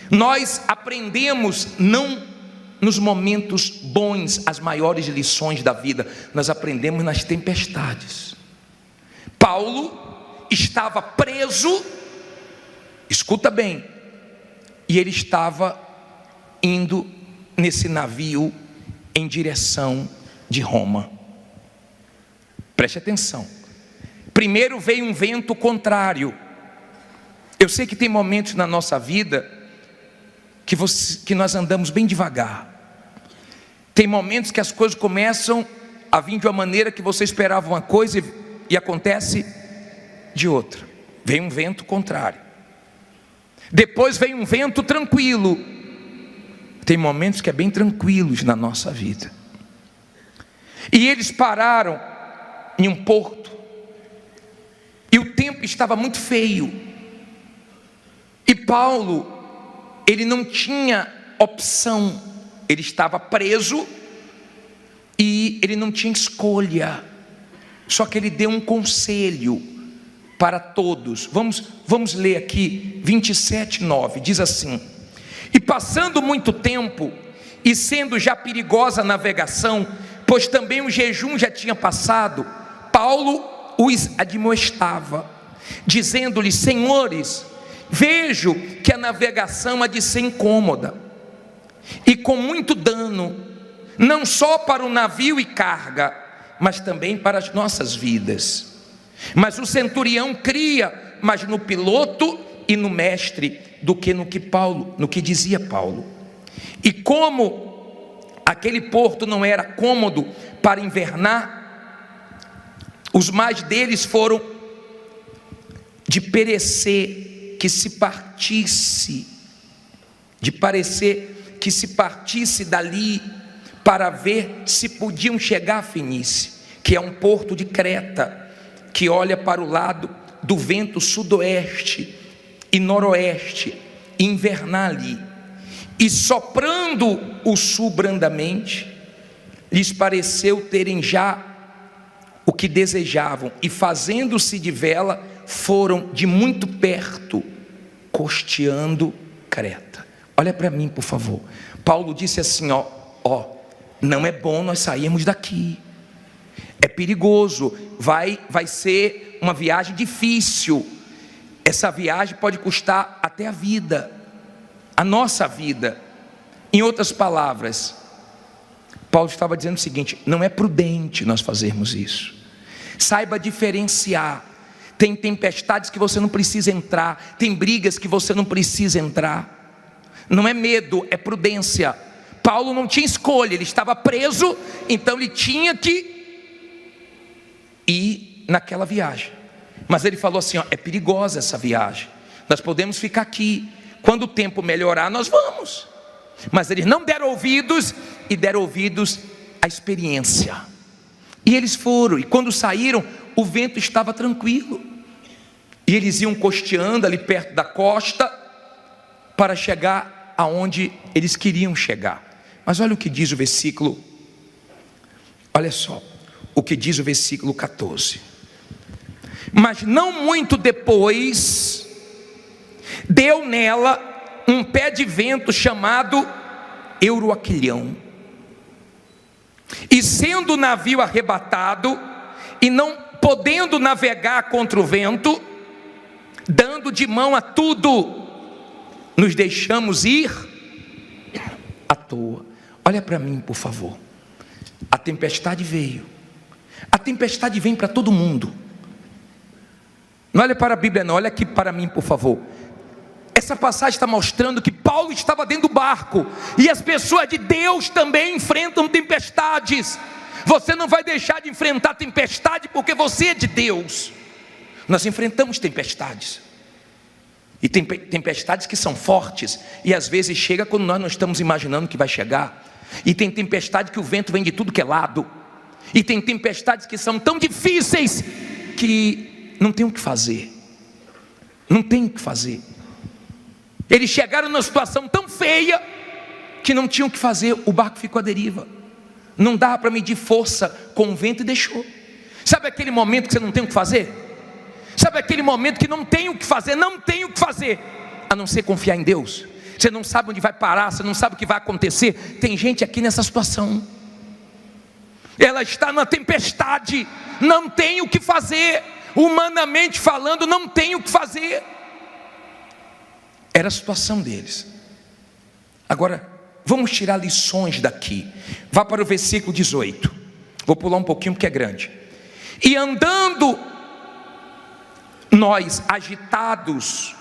Nós aprendemos não nos momentos bons as maiores lições da vida, nós aprendemos nas tempestades. Paulo estava preso, escuta bem, e ele estava indo nesse navio em direção de Roma. Preste atenção. Primeiro veio um vento contrário. Eu sei que tem momentos na nossa vida que nós andamos bem devagar. Tem momentos que as coisas começam a vir de uma maneira que você esperava uma coisa e acontece de outra. Vem um vento contrário. Depois vem um vento tranquilo. Tem momentos que é bem tranquilos na nossa vida. E eles pararam em um porto. E o tempo estava muito feio. E Paulo, ele não tinha opção. Ele estava preso e ele não tinha escolha. Só que ele deu um conselho para todos. Vamos ler aqui 27:9. Diz assim: e passando muito tempo, e sendo já perigosa a navegação, pois também o jejum já tinha passado, Paulo os admoestava, dizendo-lhes: senhores, vejo que a navegação há de ser incômoda e com muito dano, não só para o navio e carga, mas também para as nossas vidas. Mas o centurião cria mais no piloto e no mestre do que no que dizia Paulo. E como aquele porto não era cômodo para invernar, os mais deles foram de parecer que se partisse dali para ver se podiam chegar a Fenícia, que é um porto de Creta, que olha para o lado do vento sudoeste e noroeste, e invernar ali. E soprando o sul brandamente, lhes pareceu terem já o que desejavam, e fazendo-se de vela, foram de muito perto, costeando Creta. Olha para mim, por favor. Paulo disse assim: não é bom nós sairmos daqui, é perigoso, vai ser uma viagem difícil, essa viagem pode custar até a vida, a nossa vida. Em outras palavras, Paulo estava dizendo o seguinte: não é prudente nós fazermos isso. Saiba diferenciar. Tem tempestades que você não precisa entrar, tem brigas que você não precisa entrar. Não é medo, é prudência. Paulo não tinha escolha, ele estava preso, então ele tinha que ir naquela viagem. Mas ele falou assim: é perigosa essa viagem, nós podemos ficar aqui, quando o tempo melhorar nós vamos. Mas eles não deram ouvidos, e deram ouvidos à experiência. E eles foram, e quando saíram, o vento estava tranquilo, e eles iam costeando ali perto da costa, para chegar aonde eles queriam chegar. Mas olha o que diz o versículo, olha só, o que diz o versículo 14. Mas não muito depois, deu nela um pé de vento chamado Euroaquilhão, e sendo o navio arrebatado, e não podendo navegar contra o vento, dando de mão a tudo, nos deixamos ir à toa. Olha para mim, por favor. A tempestade veio. A tempestade vem para todo mundo. Não olha para a Bíblia não, olha aqui para mim, por favor. Essa passagem está mostrando que Paulo estava dentro do barco, e as pessoas de Deus também enfrentam tempestades. Você não vai deixar de enfrentar tempestade porque você é de Deus. Nós enfrentamos tempestades, e tem tempestades que são fortes, e às vezes chega quando nós não estamos imaginando que vai chegar. E tem tempestade que o vento vem de tudo que é lado, e tem tempestades que são tão difíceis que não tem o que fazer. Não tem o que fazer. Eles chegaram numa situação tão feia que não tinham o que fazer, o barco ficou à deriva. Não dava para medir força com o vento e deixou. Sabe aquele momento que você não tem o que fazer? Sabe aquele momento que não tem o que fazer? Não tem o que fazer, a não ser confiar em Deus. você não sabe onde vai parar, você não sabe o que vai acontecer. Tem gente aqui nessa situação, ela está numa tempestade, não tem o que fazer, humanamente falando, não tem o que fazer. Era a situação deles. Agora, vamos tirar lições daqui. Vá para o versículo 18. Vou pular um pouquinho porque é grande. E andando nós agitados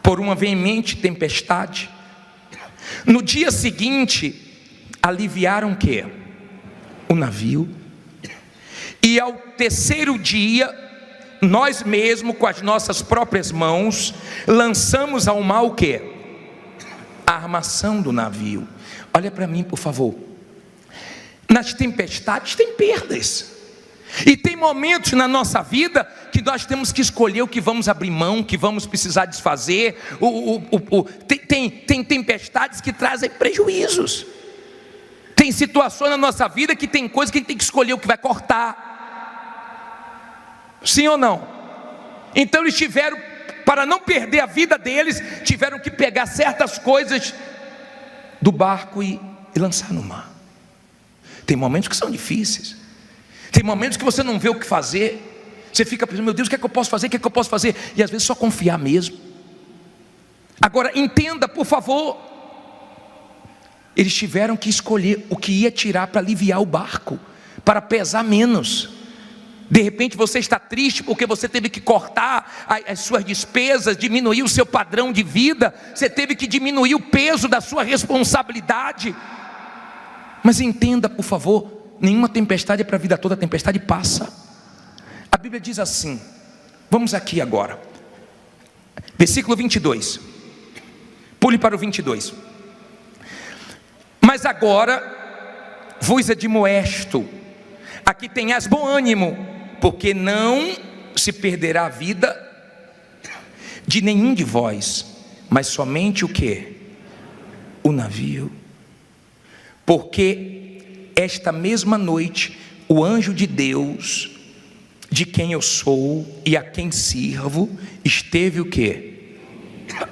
por uma veemente tempestade, no dia seguinte aliviaram o quê? O navio. E ao terceiro dia, nós mesmos com as nossas próprias mãos lançamos ao mar o quê? A armação do navio. Olha para mim, por favor. Nas tempestades tem perdas, e tem momentos na nossa vida que nós temos que escolher o que vamos abrir mão, o que vamos precisar desfazer. Tem tempestades que trazem prejuízos. Tem situações na nossa vida que tem coisas que a gente tem que escolher o que vai cortar. Sim ou não? Então eles tiveram, para não perder a vida deles, tiveram que pegar certas coisas do barco e lançar no mar. Tem momentos que são difíceis, tem momentos que você não vê o que fazer, você fica pensando, meu Deus, o que é que eu posso fazer, o que é que eu posso fazer? E às vezes só confiar mesmo. Agora entenda, por favor, eles tiveram que escolher o que ia tirar para aliviar o barco, para pesar menos. De repente você está triste porque você teve que cortar as suas despesas, diminuir o seu padrão de vida, você teve que diminuir o peso da sua responsabilidade. Mas entenda, por favor, nenhuma tempestade é para a vida toda, a tempestade passa. A Bíblia diz assim, vamos aqui agora, versículo 22, pule para o 22. Mas agora vos admoesto, aqui tenhas bom ânimo, porque não se perderá a vida de nenhum de vós, mas somente o que? O navio. Porque esta mesma noite o anjo de Deus, de quem eu sou e a quem sirvo, esteve o que?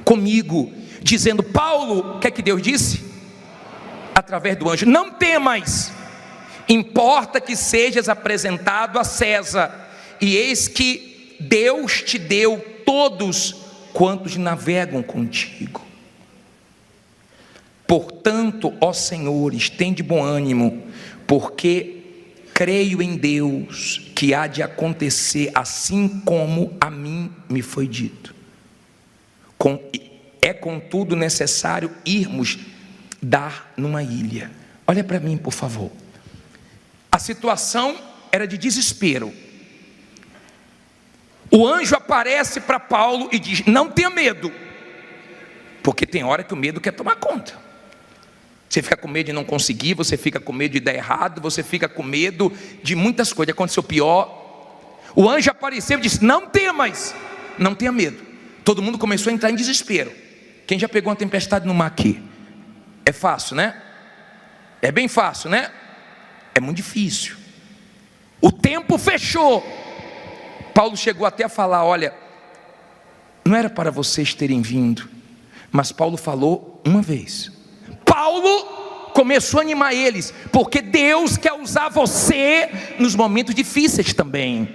Comigo, dizendo, Paulo, o que é que Deus disse? Através do anjo, não temas, importa que sejas apresentado a César, e eis que Deus te deu todos quantos navegam contigo. Portanto, ó Senhores, tende bom ânimo, porque creio em Deus que há de acontecer assim como a mim me foi dito. É contudo necessário irmos dar numa ilha. Olha para mim, por favor. A situação era de desespero. O anjo aparece para Paulo e diz, não tenha medo, porque tem hora que o medo quer tomar conta. Você fica com medo de não conseguir, você fica com medo de dar errado, você fica com medo de muitas coisas. Aconteceu pior. O anjo apareceu e disse, não temas, não tenha medo. Todo mundo começou a entrar em desespero. Quem já pegou uma tempestade no mar aqui? É fácil, né? É bem fácil, né? É muito difícil. O tempo fechou. Paulo chegou até a falar, olha, não era para vocês terem vindo, mas Paulo falou uma vez. Paulo começou a animar eles, porque Deus quer usar você nos momentos difíceis também.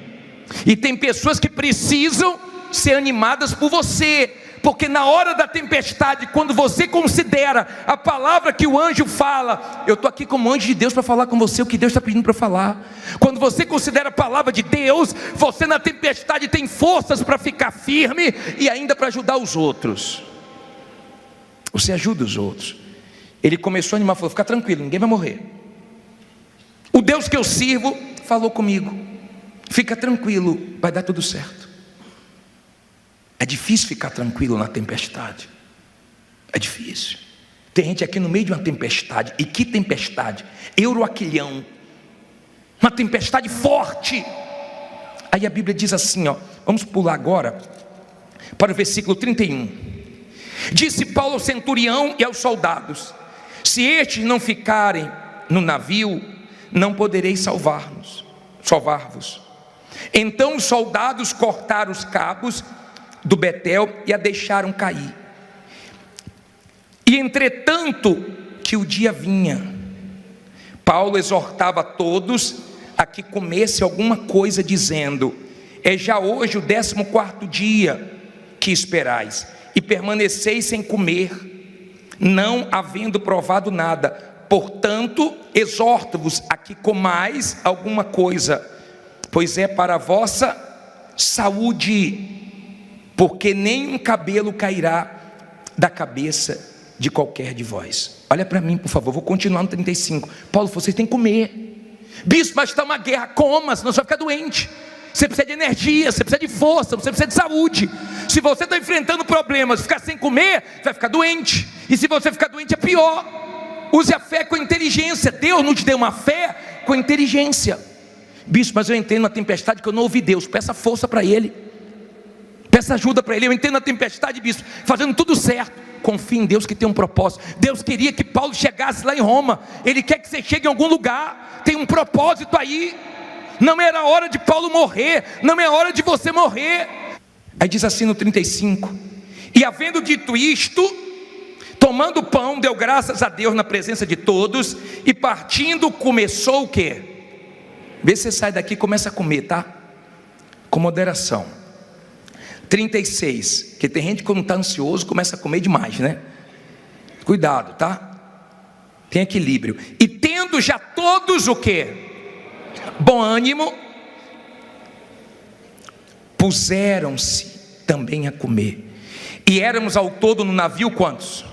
E tem pessoas que precisam ser animadas por você, porque na hora da tempestade, quando você considera a palavra que o anjo fala, eu estou aqui como anjo de Deus para falar com você o que Deus está pedindo para falar. Quando você considera a palavra de Deus, você na tempestade tem forças para ficar firme e ainda para ajudar os outros. Você ajuda os outros. Ele começou a animar, falou, fica tranquilo, ninguém vai morrer. O Deus que eu sirvo falou comigo, fica tranquilo, vai dar tudo certo. É difícil ficar tranquilo na tempestade. É difícil. Tem gente aqui no meio de uma tempestade. E que tempestade? Euroaquilhão. Uma tempestade forte. Aí a Bíblia diz assim, ó, vamos pular agora para o versículo 31. Disse Paulo ao centurião e aos soldados, se estes não ficarem no navio, não podereis salvar-vos. Então os soldados cortaram os cabos do Betel e a deixaram cair. E entretanto que o dia vinha, Paulo exortava a todos a que comesse alguma coisa, dizendo: é já hoje o 14º dia que esperais, e permaneceis sem comer, não havendo provado nada. Portanto, exorto-vos a que comais alguma coisa, pois é para a vossa saúde, porque nenhum cabelo cairá da cabeça de qualquer de vós. Olha para mim, por favor, vou continuar no 35. Paulo, vocês têm que comer. Bispo, mas está uma guerra. Coma, senão você vai ficar doente. Você precisa de energia, você precisa de força, você precisa de saúde. Se você está enfrentando problemas e ficar sem comer, vai ficar doente. E se você ficar doente é pior. Use a fé com inteligência. Deus não te deu uma fé com inteligência. Bispo, mas eu entrei numa tempestade que eu não ouvi Deus. Peça força para Ele, peça ajuda para Ele. Eu entrei na tempestade, bispo, fazendo tudo certo. Confie em Deus que tem um propósito. Deus queria que Paulo chegasse lá em Roma. Ele quer que você chegue em algum lugar. Tem um propósito aí. Não era hora de Paulo morrer, não é hora de você morrer. Aí diz assim no 35: e havendo dito isto, tomando o pão, deu graças a Deus na presença de todos, e partindo começou o quê? Vê se você sai daqui e começa a comer, tá? Com moderação. 36, porque tem gente que quando está ansioso começa a comer demais, né? Cuidado, tá? Tem equilíbrio. E tendo já todos o quê? Bom ânimo, puseram-se também a comer. E éramos ao todo no navio quantos?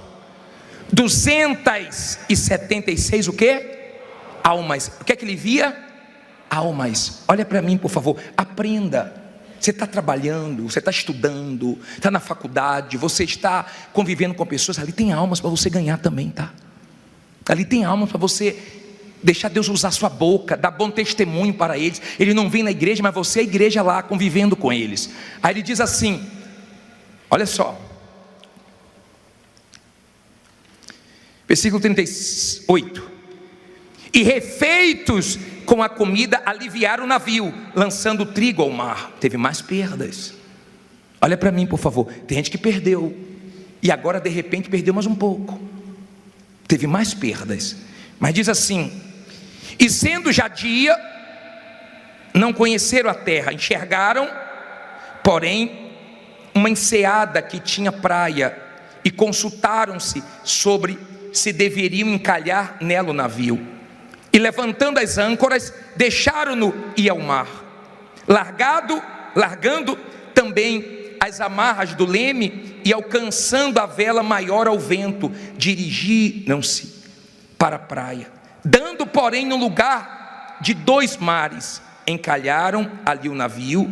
276 o quê? Almas. O que é que ele via? Almas. Olha para mim, por favor, aprenda. Você está trabalhando, você está estudando, está na faculdade, você está convivendo com pessoas. Ali tem almas para você ganhar também, tá? Ali tem almas para você deixar Deus usar sua boca, dar bom testemunho para eles. Ele não vem na igreja, mas você é a igreja lá, convivendo com eles. Aí ele diz assim, olha só, versículo 38: e refeitos com a comida aliviaram o navio, lançando trigo ao mar. Teve mais perdas. Olha para mim, por favor. Tem gente que perdeu, e agora de repente perdeu mais um pouco. Teve mais perdas. Mas diz assim: e sendo já dia, não conheceram a terra. Enxergaram, porém, uma enseada que tinha praia, e consultaram-se sobre se deveriam encalhar nela o navio. E levantando as âncoras, deixaram-no ir ao mar. Largando também as amarras do leme, e alcançando a vela maior ao vento, dirigiram-se para a praia. Dando, porém, no lugar de 2 mares, encalharam ali o navio,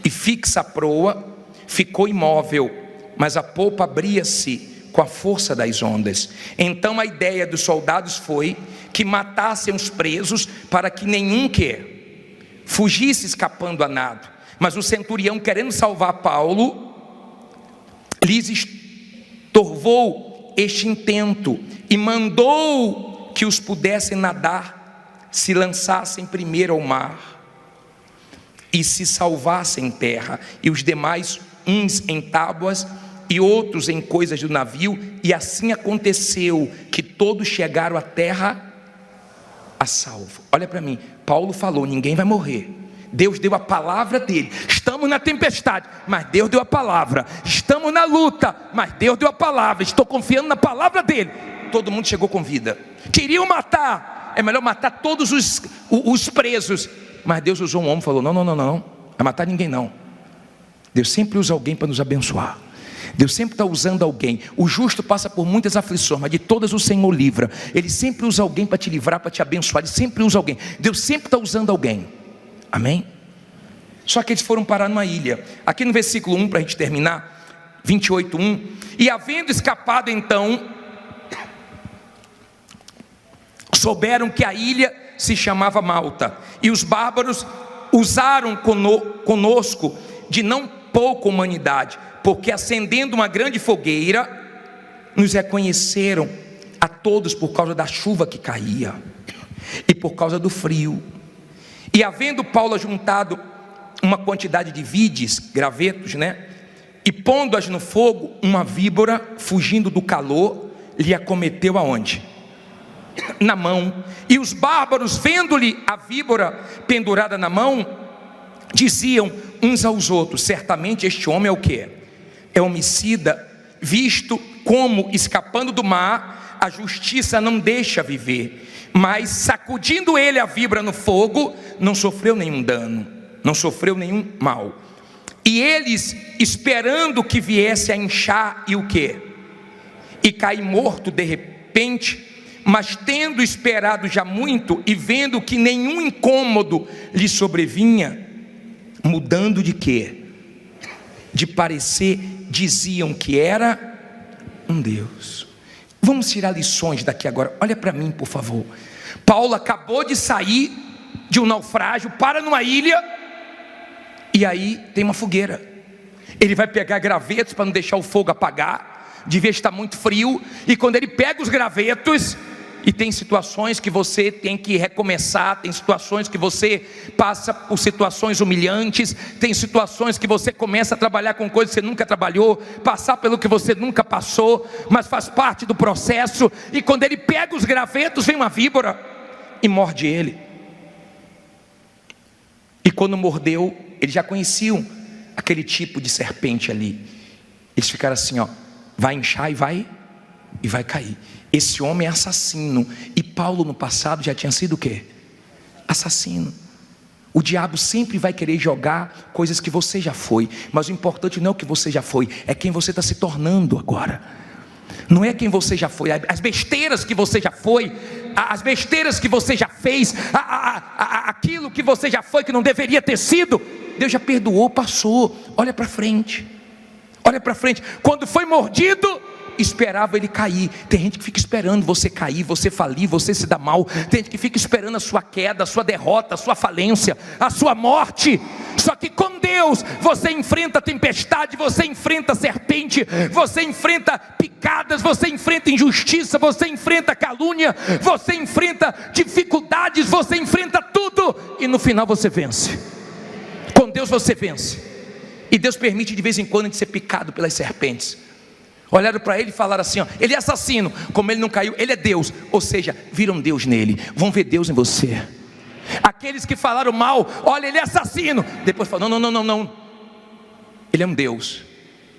e fixa a proa, ficou imóvel, mas a polpa abria-se com a força das ondas. Então a ideia dos soldados foi que matassem os presos, para que nenhum que fugisse escapando a nado. Mas o centurião, querendo salvar Paulo, lhes estorvou este intento, e mandou que os pudessem nadar, se lançassem primeiro ao mar, e se salvassem em terra, e os demais, uns em tábuas, e outros em coisas do navio. E assim aconteceu, que todos chegaram à terra a salvo. Olha para mim, Paulo falou, ninguém vai morrer. Deus deu a palavra dele. Estamos na tempestade, mas Deus deu a palavra. Estamos na luta, mas Deus deu a palavra. Estou confiando na palavra dele. Todo mundo chegou com vida. Queriam matar, é melhor matar todos os presos, mas Deus usou um homem e falou: não vai matar ninguém não. Deus sempre usa alguém para nos abençoar. Deus sempre está usando alguém. O justo passa por muitas aflições, mas de todas o Senhor livra. Ele sempre usa alguém para te livrar, para te abençoar. Ele sempre usa alguém. Deus sempre está usando alguém. Amém? Só que eles foram parar numa ilha. Aqui no versículo 1, para a gente terminar, 28:1: e havendo escapado então, souberam que a ilha se chamava Malta, e os bárbaros usaram conosco de não pouca humanidade, porque acendendo uma grande fogueira, nos reconheceram a todos por causa da chuva que caía, e por causa do frio. E havendo Paulo ajuntado uma quantidade de vides, gravetos, e pondo-as no fogo, uma víbora, fugindo do calor, lhe acometeu aonde? Na mão. E os bárbaros, vendo-lhe a víbora pendurada na mão, diziam uns aos outros: certamente este homem é o quê? É homicida, visto como, escapando do mar, a justiça não deixa viver. Mas sacudindo ele a víbora no fogo, não sofreu nenhum dano, não sofreu nenhum mal. E eles, esperando que viesse a inchar, e o quê? E cair morto de repente. Mas tendo esperado já muito, e vendo que nenhum incômodo lhe sobrevinha, mudando de quê? De parecer, diziam que era um Deus. Vamos tirar lições daqui agora. Olha para mim, por favor. Paulo acabou de sair de um naufrágio, para numa ilha, e aí tem uma fogueira. Ele vai pegar gravetos para não deixar o fogo apagar, devia estar muito frio. E quando ele pega os gravetos, e tem situações que você tem que recomeçar, tem situações que você passa por situações humilhantes, tem situações que você começa a trabalhar com coisas que você nunca trabalhou, passar pelo que você nunca passou, mas faz parte do processo. E quando ele pega os gravetos, vem uma víbora e morde ele. E quando mordeu, eles já conheciam aquele tipo de serpente ali. Eles ficaram assim, ó, vai inchar e vai cair. Esse homem é assassino. E Paulo no passado já tinha sido o quê? Assassino. O diabo sempre vai querer jogar coisas que você já foi, mas o importante não é o que você já foi, é quem você está se tornando agora. Não é quem você já foi, as besteiras que você já foi, as besteiras que você já fez, aquilo que você já foi que não deveria ter sido, Deus já perdoou, passou. Olha para frente, olha para frente. Quando foi mordido, esperava ele cair. Tem gente que fica esperando você cair, você falir, você se dar mal. Tem gente que fica esperando a sua queda, a sua derrota, a sua falência, a sua morte. Só que com Deus você enfrenta tempestade, você enfrenta serpente, você enfrenta picadas, você enfrenta injustiça, você enfrenta calúnia, você enfrenta dificuldades, você enfrenta tudo, e no final você vence. Com Deus você vence. E Deus permite de vez em quando a gente ser picado pelas serpentes. Olharam para ele e falaram assim, ó, ele é assassino. Como ele não caiu, ele é Deus. Ou seja, viram Deus nele, vão ver Deus em você. Aqueles que falaram mal, olha, ele é assassino. Depois falaram, não, ele é um Deus.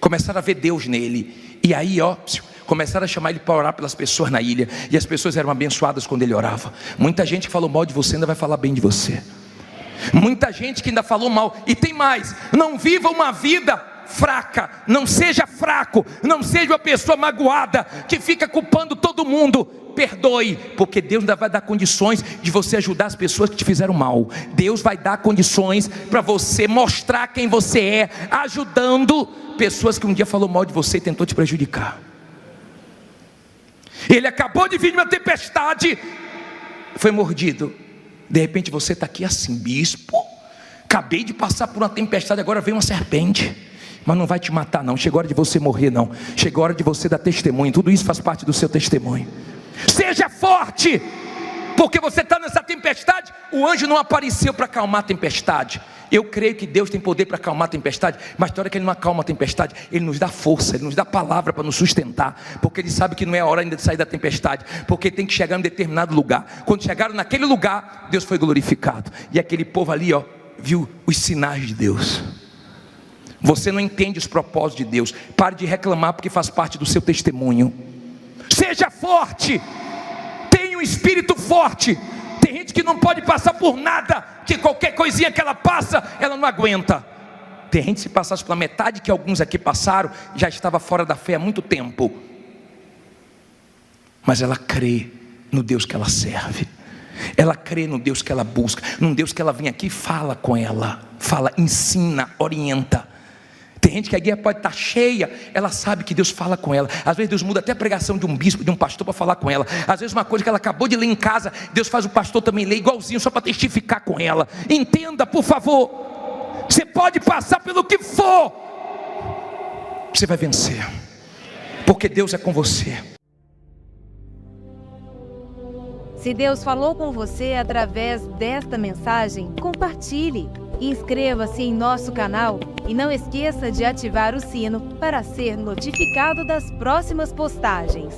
Começaram a ver Deus nele. E aí, ó, começaram a chamar ele para orar pelas pessoas na ilha. E as pessoas eram abençoadas quando ele orava. Muita gente que falou mal de você ainda vai falar bem de você. Muita gente que ainda falou mal. E tem mais, não viva uma vida fraca, não seja fraco, não seja uma pessoa magoada, que fica culpando todo mundo. Perdoe, porque Deus ainda vai dar condições de você ajudar as pessoas que te fizeram mal. Deus vai dar condições para você mostrar quem você é, ajudando pessoas que um dia falou mal de você e tentou te prejudicar. Ele acabou de vir de uma tempestade, foi mordido. De repente você está aqui assim, bispo, acabei de passar por uma tempestade, agora vem uma serpente. Mas não vai te matar não, chegou a hora de você morrer não, chegou a hora de você dar testemunho. Tudo isso faz parte do seu testemunho. Seja forte, porque você está nessa tempestade. O anjo não apareceu para acalmar a tempestade. Eu creio que Deus tem poder para acalmar a tempestade, mas na hora que Ele não acalma a tempestade, Ele nos dá força, Ele nos dá palavra para nos sustentar, porque Ele sabe que não é a hora ainda de sair da tempestade, porque tem que chegar em um determinado lugar. Quando chegaram naquele lugar, Deus foi glorificado, e aquele povo ali, ó, viu os sinais de Deus. Você não entende os propósitos de Deus, pare de reclamar, porque faz parte do seu testemunho. Seja forte, tenha um espírito forte. Tem gente que não pode passar por nada, que qualquer coisinha que ela passa, ela não aguenta. Tem gente que se passasse pela metade que alguns aqui passaram, já estava fora da fé há muito tempo. Mas ela crê no Deus que ela serve, ela crê no Deus que ela busca, num Deus que ela vem aqui e fala com ela, fala, ensina, orienta. Tem gente que a guia pode estar cheia, ela sabe que Deus fala com ela. Às vezes Deus muda até a pregação de um bispo, de um pastor, para falar com ela. Às vezes uma coisa que ela acabou de ler em casa, Deus faz o pastor também ler igualzinho, só para testificar com ela. Entenda, por favor, você pode passar pelo que for, você vai vencer, porque Deus é com você. Se Deus falou com você através desta mensagem, compartilhe. Inscreva-se em nosso canal e não esqueça de ativar o sino para ser notificado das próximas postagens.